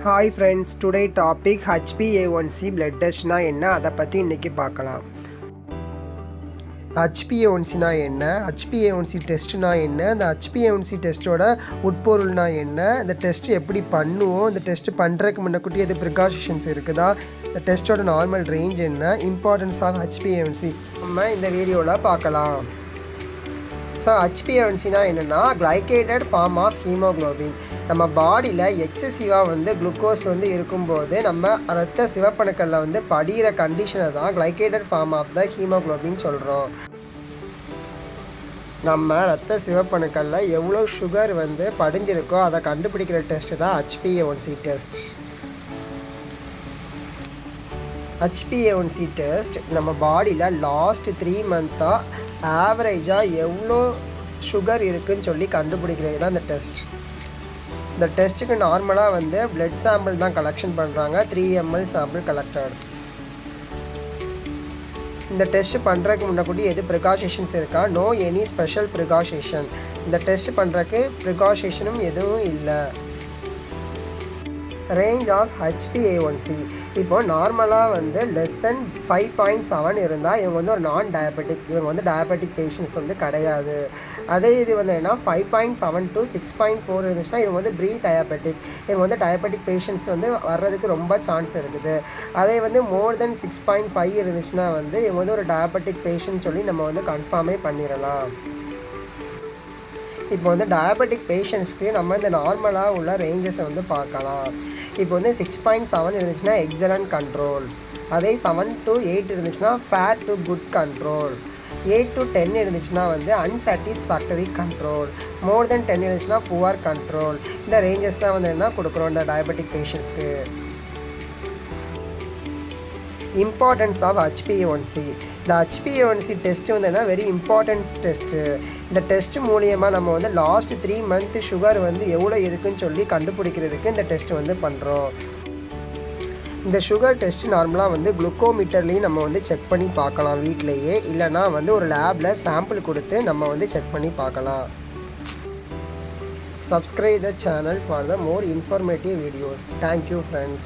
Hi friends, today topic HbA1c blood test na enna adha பத்தி இன்னைக்கு பார்க்கலாம். HbA1c na என்ன, HbA1c டெஸ்ட் na என்ன, அந்த HbA1c டெஸ்டோட உட்பொருள்னா என்ன, இந்த டெஸ்ட் எப்படி பண்ணுவோம், இந்த டெஸ்ட் பண்றதுக்கு முன்னக்கூட்டி எது ப்ரிகாஷன்ஸ் இருக்குதா, இந்த டெஸ்டோட நார்மல் ரேஞ்ச் என்ன, இம்பார்ட்டன்ஸ் ஆஃப் HbA1c நம்ம இந்த வீடியோவில் பார்க்கலாம். ஸோ HbA1cனா என்னென்னா கிளைகேட்டட் ஃபார்ம் ஆஃப் ஹீமோக்ளோபின். நம்ம பாடியில் எக்ஸசிவாக குளுக்கோஸ் இருக்கும்போது நம்ம ரத்த சிவப்பணுக்களில் படிகிற கண்டிஷனை தான் glycated form of the haemoglobin சொல்கிறோம். நம்ம ரத்த சிவப்பணுக்களில் எவ்வளோ சுகர் படிஞ்சிருக்கோ அதை கண்டுபிடிக்கிற டெஸ்ட்டு தான் HbA1c டெஸ்ட். HbA1c டெஸ்ட் நம்ம பாடியில் லாஸ்ட் 3 மந்த்தாக ஆவரேஜாக எவ்வளோ சுகர் இருக்குதுன்னு சொல்லி கண்டுபிடிக்கிறது தான் இந்த டெஸ்ட். இந்த டெஸ்ட்டுக்கு நார்மலாக பிளட் சாம்பிள் தான் கலெக்ஷன் பண்ணுறாங்க. 3 ml சாம்பிள் கலெக்டட். இந்த டெஸ்ட் பண்ணுறதுக்கு முன்னாடி எது ப்ரிகாஷன்ஸ் இருக்கா? No any special precaution. இந்த டெஸ்ட் பண்ணுறதுக்கு ப்ரிகாஷனும் எதுவும் இல்லை. ரேஞ்ச் ஆஃப் HbA1c இப்போது நார்மலாக லெஸ் தென் 5.7 இருந்தால் இவங்க ஒரு நான் டயபெட்டிக், இவங்க டயபெட்டிக் பேஷண்ட்ஸ் கிடையாது. அதே இது என்னன்னா 5.7 to 6.4 இருந்துச்சுன்னா இவங்க ப்ரீ டயபெட்டிக், இவங்க டயபெட்டிக் பேஷண்ட்ஸ் வர்றதுக்கு ரொம்ப சான்ஸ் இருக்குது. அதே மோர் தென் 6.5 இருந்துச்சுன்னா இவங்க ஒரு டயபெட்டிக் பேஷண்ட் சொல்லி நம்ம கன்ஃபார்மே பண்ணிடலாம். இப்போ டயபெட்டிக் பேஷண்ட்ஸ்க்கு நம்ம இந்த நார்மலாக உள்ள ரேஞ்சஸை பார்க்கலாம். இப்போ 6.7 இருந்துச்சுன்னா எக்ஸலண்ட் கண்ட்ரோல். அதே 7 to 8 இருந்துச்சுன்னா fair to good control. 8 to 10 இருந்துச்சுன்னா அன்சாட்டிஸ்ஃபேக்டரி கண்ட்ரோல். மோர் தென் 10 இருந்துச்சுன்னா புவர் கண்ட்ரோல். இந்த ரேஞ்சஸ் தான் என்ன கொடுக்குறோம் இந்த டயபெட்டிக் பேஷண்ட்ஸ்க்கு. Importance of HbA1c. இந்த HbA1c டெஸ்ட் என்ன வெரி இம்பார்ட்டன்ஸ் டெஸ்ட்டு. இந்த டெஸ்ட் மூலியமாக நம்ம லாஸ்ட் 3 மந்த் சுகர் எவ்வளோ இருக்குதுன்னு சொல்லி கண்டுபிடிக்கிறதுக்கு இந்த டெஸ்ட் பண்ணுறோம். இந்த சுகர் டெஸ்ட் நார்மலாக குளுக்கோமீட்டர்லேயும் நம்ம செக் பண்ணி பார்க்கலாம் வீட்டிலையே, இல்லைனா ஒரு லேபில் சாம்பிள் கொடுத்து நம்ம செக் பண்ணி பார்க்கலாம். Subscribe the channel for the more informative videos. Thank you friends.